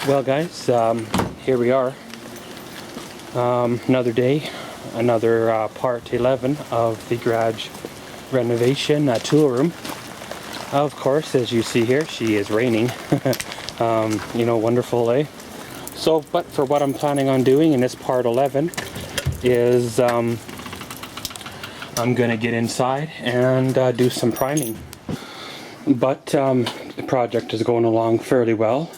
Well guys, here we are. Another day, another part 11 of the garage renovation tool room. Of course, as you see here, she is raining. Wonderful, eh? So, but for what I'm planning on doing in this part 11 is I'm gonna get inside and do some priming. But the project is going along fairly well.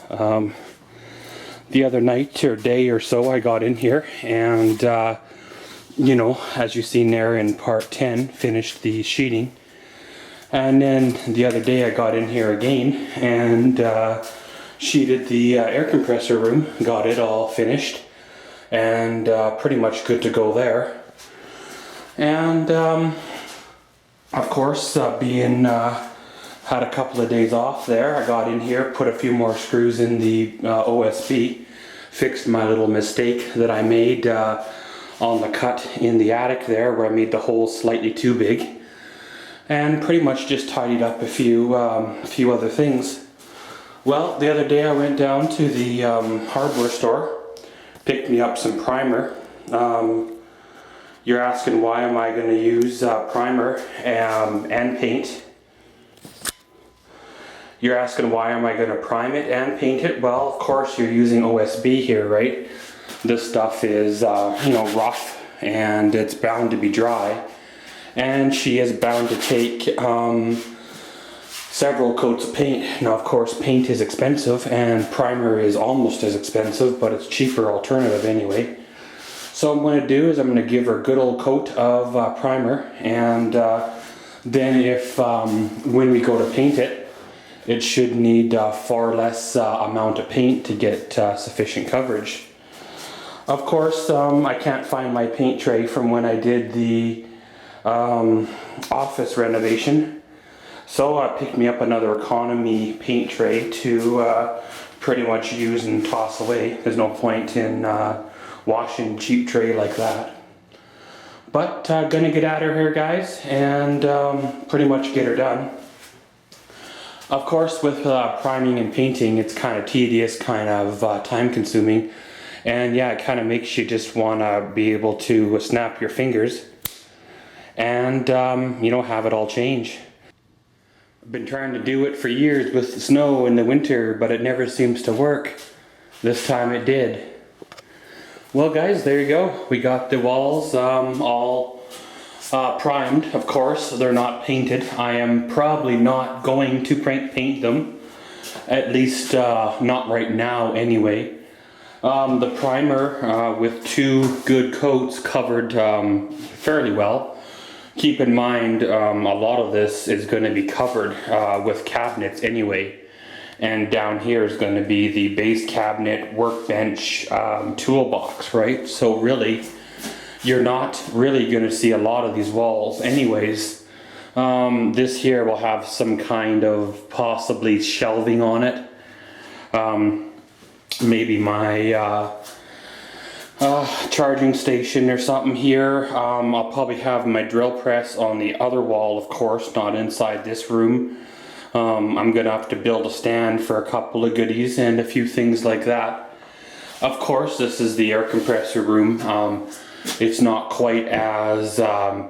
The other night or day or so I got in here and as you've seen there in part 10, finished the sheeting. And then the other day I got in here again and sheeted the air compressor room, got it all finished and pretty much good to go there. And of course, being had a couple of days off there, I got in here, put a few more screws in the OSB, fixed my little mistake that I made on the cut in the attic there where I made the hole slightly too big, and pretty much just tidied up a few other things. Well, the other day I went down to the hardware store, picked me up some primer. You're asking why am I going to use primer and paint. You're asking why am I going to prime it and paint it? Well, of course you're using OSB here, right? This stuff is rough and it's bound to be dry, and she is bound to take several coats of paint. Now of course paint is expensive and primer is almost as expensive, but it's cheaper alternative anyway. So what I'm going to do is I'm going to give her a good old coat of primer, and then if when we go to paint it, it should need far less amount of paint to get sufficient coverage. Of course, I can't find my paint tray from when I did the office renovation, so I picked me up another economy paint tray to pretty much use and toss away. There's no point in washing cheap tray like that. But gonna get at her here, guys, and pretty much get her done. Of course, with priming and painting, it's kind of tedious, kind of time consuming, and yeah, it kind of makes you just want to be able to snap your fingers and have it all change. I've been trying to do it for years with the snow in the winter, but it never seems to work. This time it did. Well guys, there you go. We got the walls all primed. Of course, they're not painted. I am probably not going to paint them, at least not right now anyway. The primer with two good coats covered fairly well. Keep in mind a lot of this is going to be covered with cabinets anyway, and down here is going to be the base cabinet, workbench, toolbox, right? So really you're not really going to see a lot of these walls anyways. This here will have some kind of possibly shelving on it. Maybe my charging station or something here. I'll probably have my drill press on the other wall, of course, not inside this room. I'm going to have to build a stand for a couple of goodies and a few things like that. Of course, this is the air compressor room. It's not quite as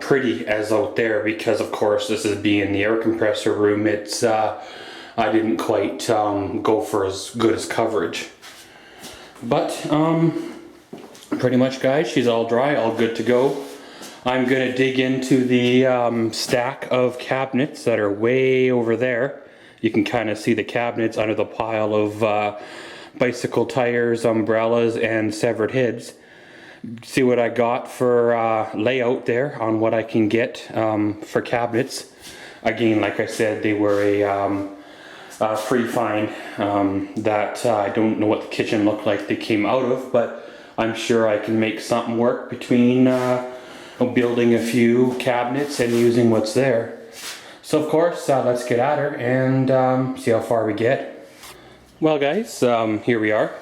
pretty as out there because of course this is being the air compressor room. It's I didn't quite go for as good as coverage, but pretty much guys, she's all dry, all good to go. I'm gonna dig into the stack of cabinets that are way over there. You can kind of see the cabinets under the pile of bicycle tires, umbrellas, and severed heads. See what I got for layout there on what I can get for cabinets. Again, like I said, they were a free find that I don't know what the kitchen looked like they came out of, but I'm sure I can make something work between building a few cabinets and using what's there. So of course, let's get at her and see how far we get. Well guys, here we are.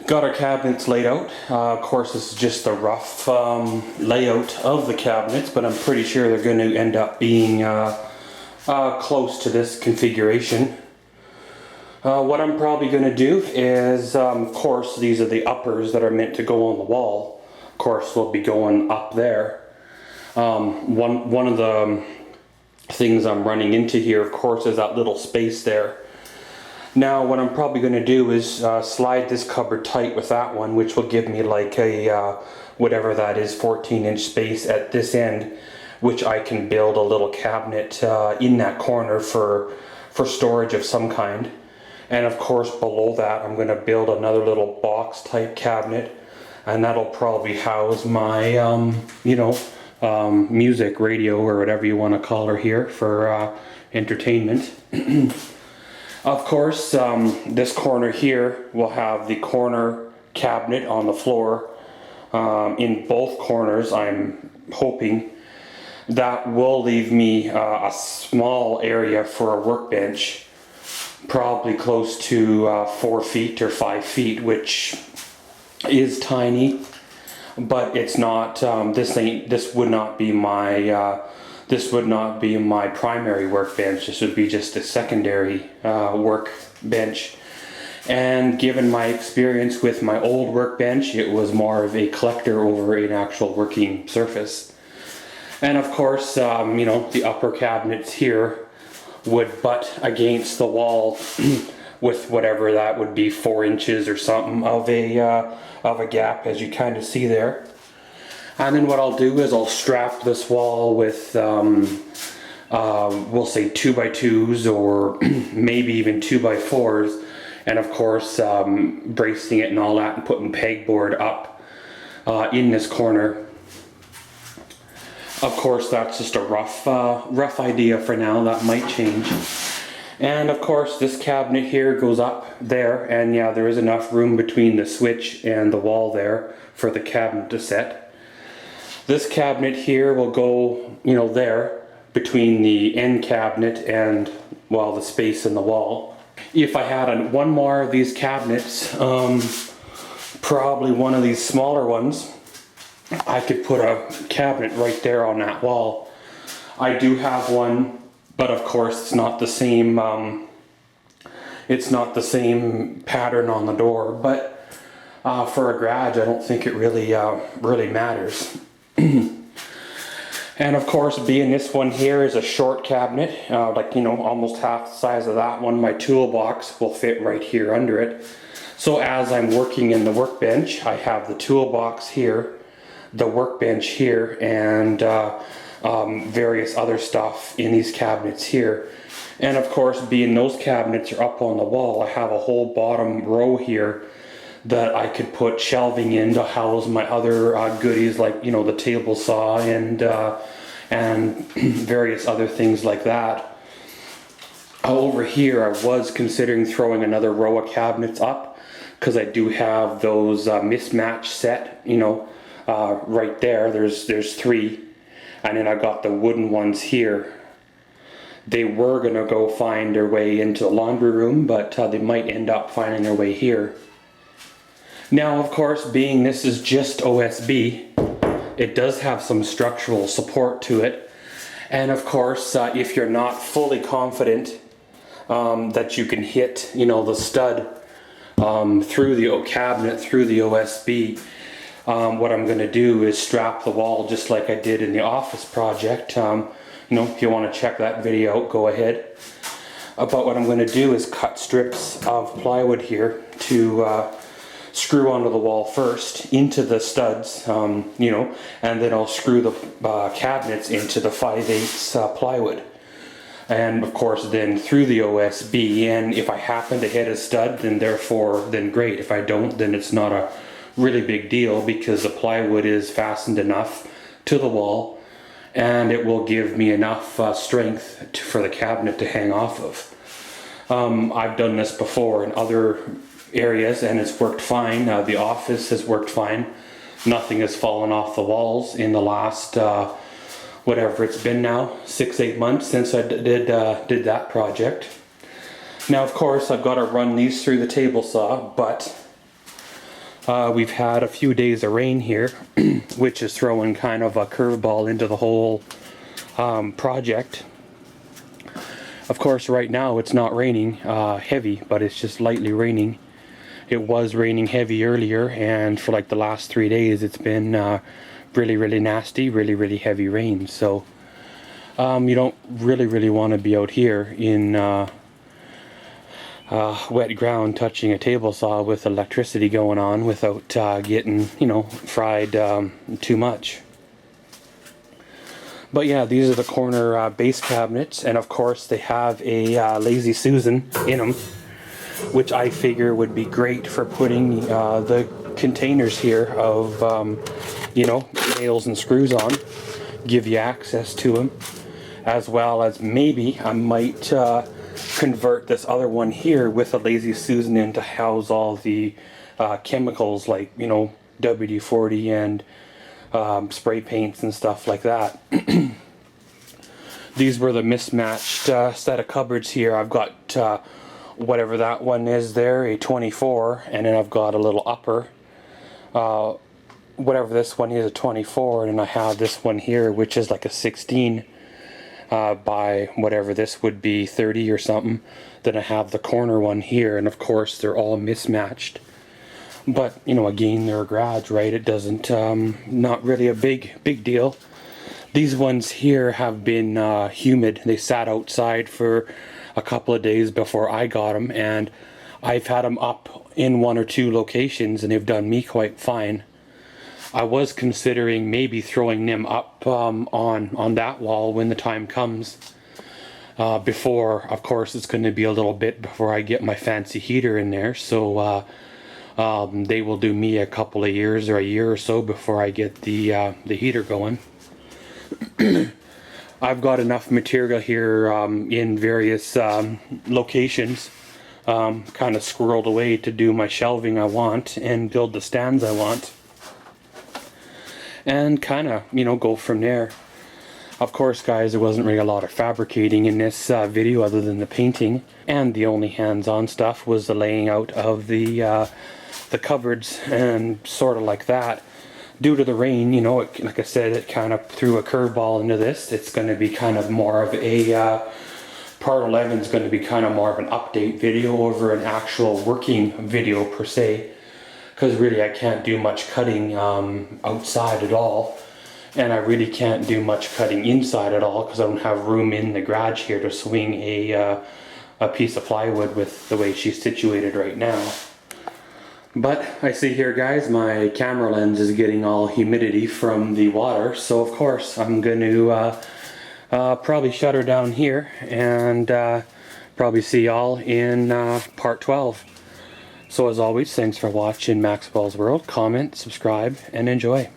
Got our cabinets laid out. Of course, this is just a rough layout of the cabinets, but I'm pretty sure they're going to end up being close to this configuration. What I'm probably going to do is, of course, these are the uppers that are meant to go on the wall. Of course, they'll be going up there. One of the things I'm running into here, of course, is that little space there. Now, what I'm probably going to do is slide this cupboard tight with that one, which will give me like a, whatever that is, 14-inch space at this end, which I can build a little cabinet in that corner for storage of some kind. And of course, below that, I'm going to build another little box type cabinet, and that'll probably house my, music, radio, or whatever you want to call her here for entertainment. Of course, this corner here will have the corner cabinet on the floor. In both corners, I'm hoping that will leave me a small area for a workbench, probably close to 4 feet or 5 feet, which is tiny, but it's not. This would not be my. This would not be my primary workbench. This would be just a secondary workbench. And given my experience with my old workbench, it was more of a collector over an actual working surface. And of course, the upper cabinets here would butt against the wall with whatever that would be, 4 inches or something of a gap, as you kind of see there. And then what I'll do is I'll strap this wall with, we'll say 2x2s or maybe even 2x4s, and of course bracing it and all that and putting pegboard up in this corner. Of course, that's just a rough idea for now. That might change. And of course, this cabinet here goes up there, and yeah, there is enough room between the switch and the wall there for the cabinet to set. This cabinet here will go, there between the end cabinet and, well, the space in the wall. If I had one more of these cabinets, probably one of these smaller ones, I could put a cabinet right there on that wall. I do have one, but of course it's not the same. It's not the same pattern on the door. But for a garage, I don't think it really matters. And of course, being this one here is a short cabinet, almost half the size of that one, my toolbox will fit right here under it. So as I'm working in the workbench, I have the toolbox here, the workbench here, and various other stuff in these cabinets here. And of course, being those cabinets are up on the wall, I have a whole bottom row here that I could put shelving in to house my other goodies, like the table saw and various other things like that. Over here, I was considering throwing another row of cabinets up, because I do have those mismatch set, right there. There's 3, and then I got the wooden ones here. They were gonna go find their way into the laundry room, but they might end up finding their way here. Now, of course, being this is just OSB, it does have some structural support to it. And of course, if you're not fully confident that you can hit, the stud through the cabinet, through the OSB, what I'm going to do is strap the wall just like I did in the office project. If you want to check that video out, go ahead. But what I'm going to do is cut strips of plywood here to screw onto the wall first into the studs, and then I'll screw the cabinets into the 5/8 plywood, and of course then through the OSB. And if I happen to hit a stud, then great. If I don't, then it's not a really big deal, because the plywood is fastened enough to the wall, and it will give me enough strength for the cabinet to hang off of. I've done this before in other areas and it's worked fine. The office has worked fine. Nothing has fallen off the walls in the last whatever it's been now, 6-8 months since I did that project. Now of course I've got to run these through the table saw, but we've had a few days of rain here which is throwing kind of a curveball into the whole project. Of course, right now it's not raining heavy, but it's just lightly raining. It was raining heavy earlier, and for like the last 3 days it's been really nasty, really heavy rain. So you don't really want to be out here in wet ground touching a table saw with electricity going on without getting, you know, fried too much. But yeah, these are the corner base cabinets, and of course they have a Lazy Susan in them, which I figure would be great for putting the containers here of, you know, nails and screws on, give you access to them, as well as maybe I might convert this other one here with a Lazy Susan in to house all the chemicals like, you know, WD-40 and spray paints and stuff like that. These were the mismatched set of cupboards here. I've got whatever that one is there, a 24, and then I've got a little upper, whatever this one is, a 24, and then I have this one here which is like a 16 by whatever this would be, 30 or something. Then I have the corner one here, and of course they're all mismatched. But, you know, again, they're a garage, right? It doesn't, not really a big deal. These ones here have been humid. They sat outside for a couple of days before I got them, and I've had them up in 1 or 2 locations, and they've done me quite fine. I was considering maybe throwing them up on that wall when the time comes. Before, of course, it's going to be a little bit before I get my fancy heater in there, so they will do me a couple of years or a year or so before I get the heater going. I've got enough material here in various locations kind of squirreled away to do my shelving I want and build the stands I want, and kind of, you know, go from there. Of course, guys, there wasn't really a lot of fabricating in this video other than the painting, and the only hands-on stuff was the laying out of the cupboards and sort of like that. Due to the rain, you know, like I said, it kind of threw a curveball into this. It's going to be kind of more of a part 11 is going to be kind of more of an update video over an actual working video per se, because really I can't do much cutting outside at all, and I really can't do much cutting inside at all because I don't have room in the garage here to swing a piece of plywood with the way she's situated right now. But I see here, guys, my camera lens is getting all humidity from the water, so of course I'm going to probably shut her down here and probably see y'all in part 12. So as always, thanks for watching Maxwell's World. Comment, subscribe, and enjoy.